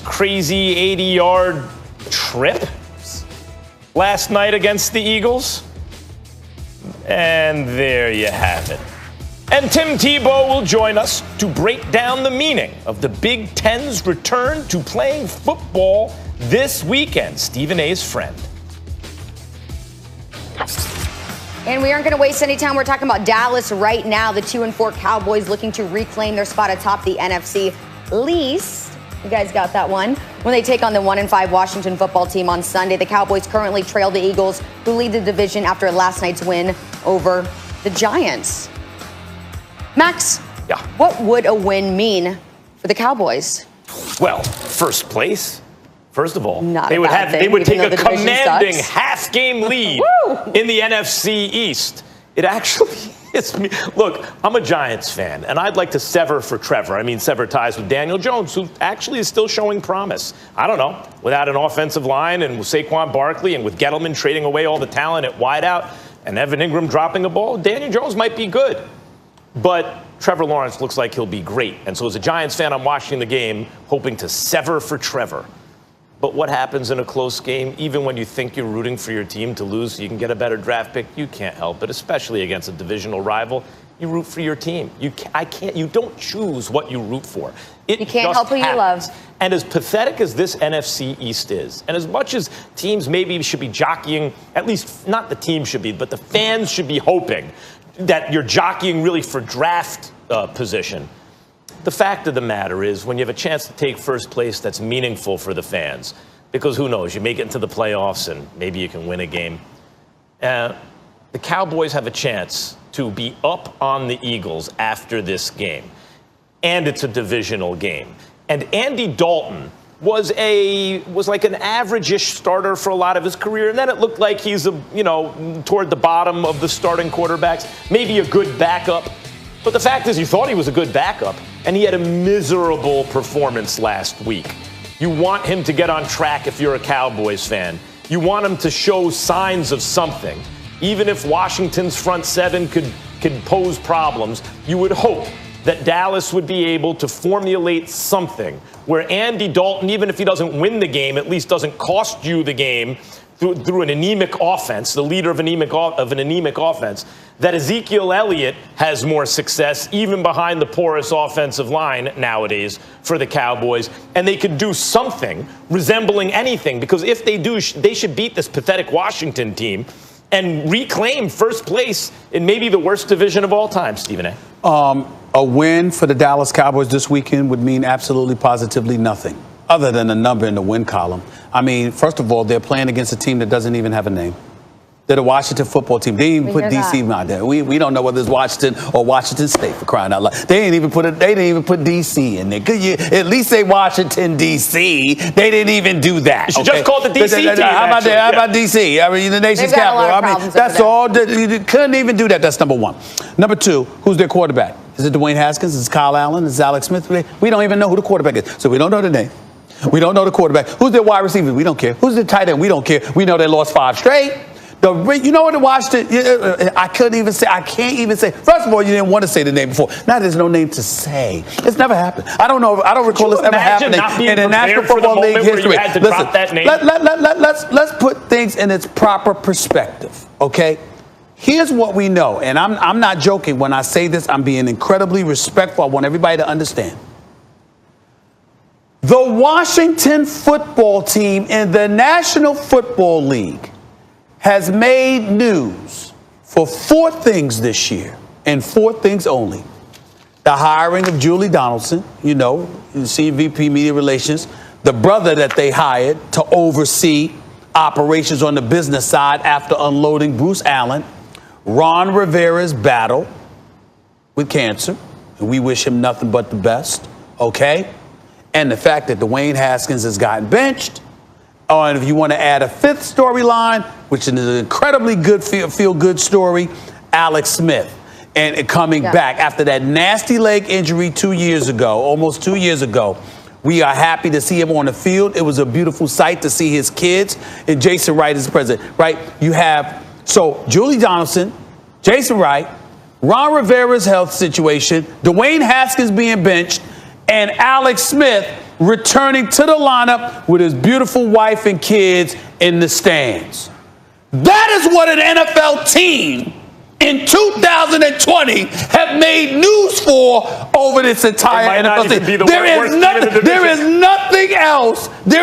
crazy 80-yard trip last night against the Eagles. And there you have it. And Tim Tebow will join us to break down the meaning of the Big Ten's return to playing football this weekend. Stephen A's friend. And we aren't going to waste any time. We're talking about Dallas right now. The 2-4 Cowboys looking to reclaim their spot atop the NFC least. You guys got that one. When they take on the 1-5 Washington football team on Sunday, the Cowboys currently trail the Eagles, who lead the division after last night's win over the Giants. Max, What would a win mean for the Cowboys? Well, first place. First of all, Not they would take a commanding half-game lead in the NFC East. It actually is me. Look, I'm a Giants fan, and I'd like to sever ties with Daniel Jones, who actually is still showing promise. I don't know, without an offensive line and with Saquon Barkley and with Gettleman trading away all the talent at wideout and Evan Ingram dropping a ball, Daniel Jones might be good. But Trevor Lawrence looks like he'll be great. And so as a Giants fan, I'm watching the game, hoping to sever for Trevor. But what happens in a close game, even when you think you're rooting for your team to lose so you can get a better draft pick, you can't help it, especially against a divisional rival. You root for your team. You don't choose what you root for. You can't help who you love. And as pathetic as this NFC East is, and as much as teams maybe should be jockeying, at least not the team should be, but the fans should be hoping that you're jockeying really for draft position. The fact of the matter is, when you have a chance to take first place, that's meaningful for the fans. Because who knows, you may get into the playoffs and maybe you can win a game. The Cowboys have a chance to be up on the Eagles after this game. And it's a divisional game. And Andy Dalton was like an average-ish starter for a lot of his career. And then it looked like he's, toward the bottom of the starting quarterbacks, maybe a good backup. But the fact is, you thought he was a good backup, and he had a miserable performance last week. You want him to get on track if you're a Cowboys fan. You want him to show signs of something. Even if Washington's front seven could pose problems, you would hope that Dallas would be able to formulate something where Andy Dalton, even if he doesn't win the game, at least doesn't cost you the game through an anemic offense, the leader of an anemic offense, that Ezekiel Elliott has more success even behind the porous offensive line nowadays for the Cowboys, and they could do something resembling anything, because if they do, they should beat this pathetic Washington team and reclaim first place in maybe the worst division of all time, Stephen A. A win for the Dallas Cowboys this weekend would mean absolutely positively nothing other than a number in the win column. I mean, first of all, they're playing against a team that doesn't even have a name. They're the Washington football team. They didn't even put DC out there. We don't know whether it's Washington or Washington State, for crying out loud. They didn't even put DC in there. Could you at least say Washington DC? They didn't even do that. You should just call it the DC team. How about DC? I mean, the nation's capital. I mean, that's all. You couldn't even do that. That's number one. Number two, who's their quarterback? Is it Dwayne Haskins? Is it Kyle Allen? Is it Alex Smith? We don't even know who the quarterback is. So we don't know the name. We don't know the quarterback. Who's their wide receiver? We don't care. Who's the tight end? We don't care. We know they lost 5 straight. You know what to watch? I can't even say. First of all, you didn't want to say the name before. Now there's no name to say. It's never happened. I don't know. I don't recall this ever happening in the National Football League history. Listen, let's put things in its proper perspective. Okay. Here's what we know, and I'm not joking when I say this. I'm being incredibly respectful. I want everybody to understand. The Washington football team in the National Football League has made news for 4 things this year, and 4 things only. The hiring of Julie Donaldson, Senior VP Media Relations, the brother that they hired to oversee operations on the business side after unloading Bruce Allen, Ron Rivera's battle with cancer, and we wish him nothing but the best, okay? And the fact that Dwayne Haskins has gotten benched. And if you want to add a 5th storyline, which is an incredibly good feel-good story, Alex Smith. And coming back after that nasty leg injury 2 years ago, almost 2 years ago. We are happy to see him on the field. It was a beautiful sight to see his kids. And Jason Wright is president, right? You have, Julie Donaldson, Jason Wright, Ron Rivera's health situation, Dwayne Haskins being benched, and Alex Smith returning to the lineup with his beautiful wife and kids in the stands. That is what an NFL team in 2020 have made news for over this entire NFL season. There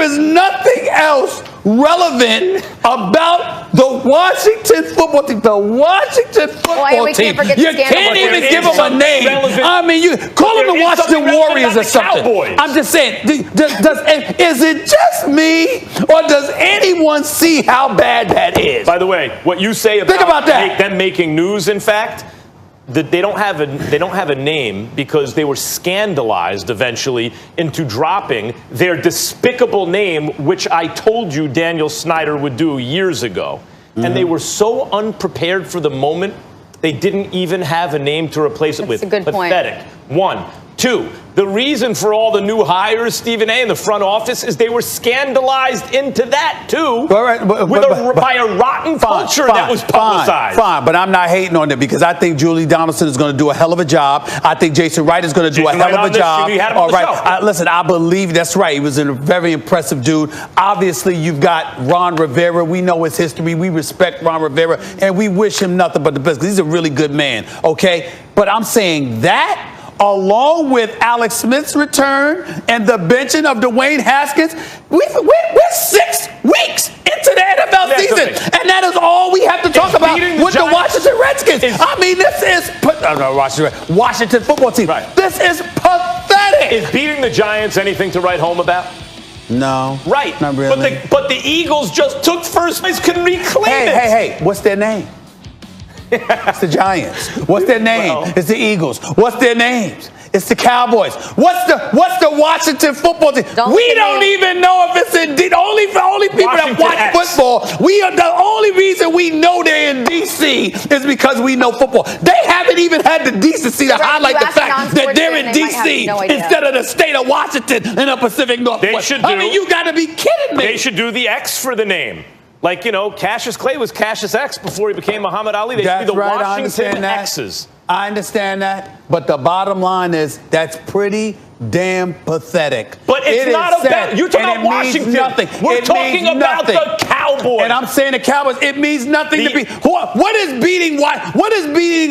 is nothing else relevant about the Washington football team. The Washington football team. You can't even give them a name. I mean, you call them the Washington Warriors or something. I'm just saying, is it just me, or does anyone see how bad that is? By the way, what you say about them making news, in fact, that they don't have a name because they were scandalized eventually into dropping their despicable name, which I told you Daniel Snyder would do years ago. Mm-hmm. And they were so unprepared for the moment, they didn't even have a name to replace it with. That's a good point. Pathetic. 1. 2, the reason for all the new hires, Stephen A., in the front office is they were scandalized into that, too, by a rotten culture that was publicized. Fine, but I'm not hating on it because I think Julie Donaldson is going to do a hell of a job. I think Jason Wright is going to do a hell of a job. All right, listen, I believe that's right. He was a very impressive dude. Obviously, you've got Ron Rivera. We know his history. We respect Ron Rivera, and we wish him nothing but the best because he's a really good man, okay? But I'm saying that, along with Alex Smith's return and the benching of Dwayne Haskins, we're 6 weeks into the NFL season, and that is all we have to talk about with the Washington Redskins. I mean, this is Washington football team. Right. This is pathetic. Is beating the Giants anything to write home about? No. Right. Not really. But the Eagles just took first place, couldn't reclaim it. Hey, what's their name? It's the Giants. What's their name? It's the Eagles. What's their names? It's the Cowboys. What's the Washington football team? We don't even know if it's indeed. Only people that watch football. The only reason we know they're in D.C. is because we know football. They haven't even had the decency to highlight the fact that they're in D.C. instead of the state of Washington in the Pacific Northwest. I mean, you got to be kidding me. They should do the X for the name. Like, Cassius Clay was Cassius X before he became Muhammad Ali. They should be the Washington X's. I understand that. But the bottom line is that's pretty damn pathetic. But it's not about, you're talking about Washington. We're talking about the Cowboys. And I'm saying the Cowboys, it means nothing to be. What is beating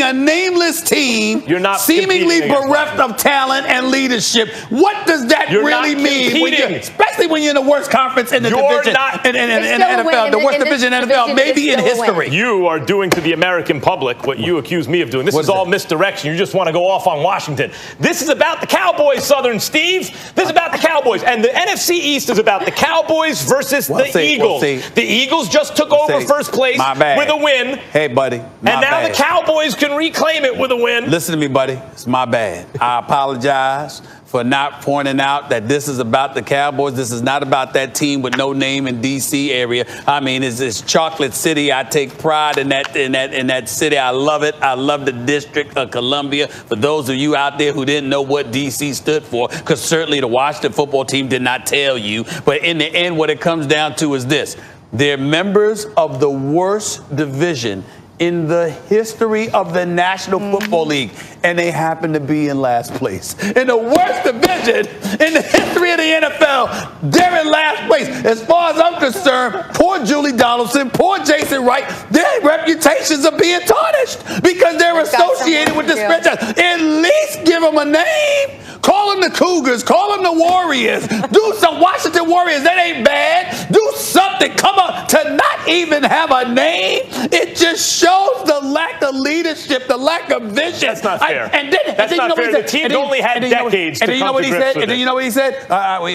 a nameless team, seemingly bereft of talent and leadership? What does that really mean? Especially when you're in the worst conference in the division in NFL, the worst division in NFL, maybe in history. You are doing to the American public what you accuse me of doing. This is all misdirection. You just want to go off on Washington. This is about the Cowboys, Southern Steve. This is about the Cowboys. And the NFC East is about the Cowboys versus the Eagles. The Eagles just took over first place with a win. Hey, buddy. And now the Cowboys can reclaim it with a win. Listen to me, buddy. It's my bad. I apologize for not pointing out that this is about the Cowboys. This is not about that team with no name in D.C. area. I mean, it's Chocolate City. I take pride in that city. I love it. I love the District of Columbia. For those of you out there who didn't know what D.C. stood for, because certainly the Washington football team did not tell you. But in the end, what it comes down to is this. They're members of the worst division in the history of the National Football League, and they happen to be in last place. In the worst division in the history of the NFL, they're in last place. As far as I'm concerned, poor Julie Donaldson, poor Jason Wright, their reputations are being tarnished because they're associated with this franchise. At least give them a name. Call them the Cougars. Call them the Warriors. Do some Washington Warriors. That ain't bad. Do something. Come on. To not even have a name, it just shows the lack of leadership, the lack of vision. That's not fair. That's not fair. The team only had decades to come to grips with it. And then you know what he said?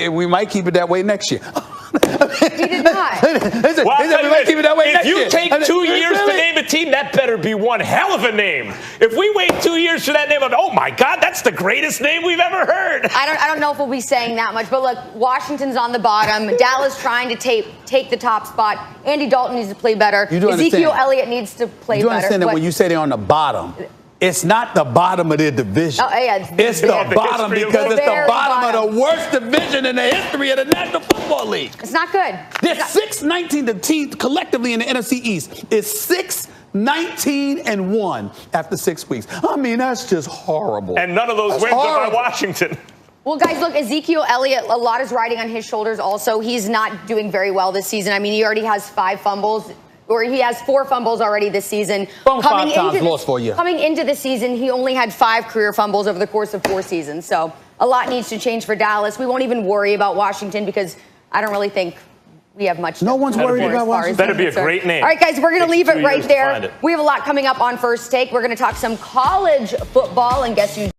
We might keep it that way next year. He did not. If you take 2 years to name a team, that better be one hell of a name. If we wait 2 years for that name, oh my God, that's the greatest name we've ever heard. I don't know if we'll be saying that much, but look, Washington's on the bottom. Dallas trying to take the top spot. Andy Dalton needs to play better. Ezekiel Elliott needs to play better. You understand that when you say they're on the bottom, it's not the bottom of their division. It's the bottom because it's the bottom of the worst division in the history of the National Football League. It's not good. They're 6-19. The team collectively in the NFC East is 6-19-1 after 6 weeks. I mean, that's just horrible. And none of those wins are by Washington. Well, guys, look, Ezekiel Elliott, a lot is riding on his shoulders also. He's not doing very well this season. I mean, he already has 5 fumbles, or he has 4 fumbles already this season. Coming 5 times lost for you. Coming into the season, he only had 5 career fumbles over the course of 4 seasons. So a lot needs to change for Dallas. We won't even worry about Washington because I don't really think we have much. No one's worried about Washington. Better be a great name. All right, guys, we're going to leave it right there. It. We have a lot coming up on First Take. We're going to talk some college football, and guess who's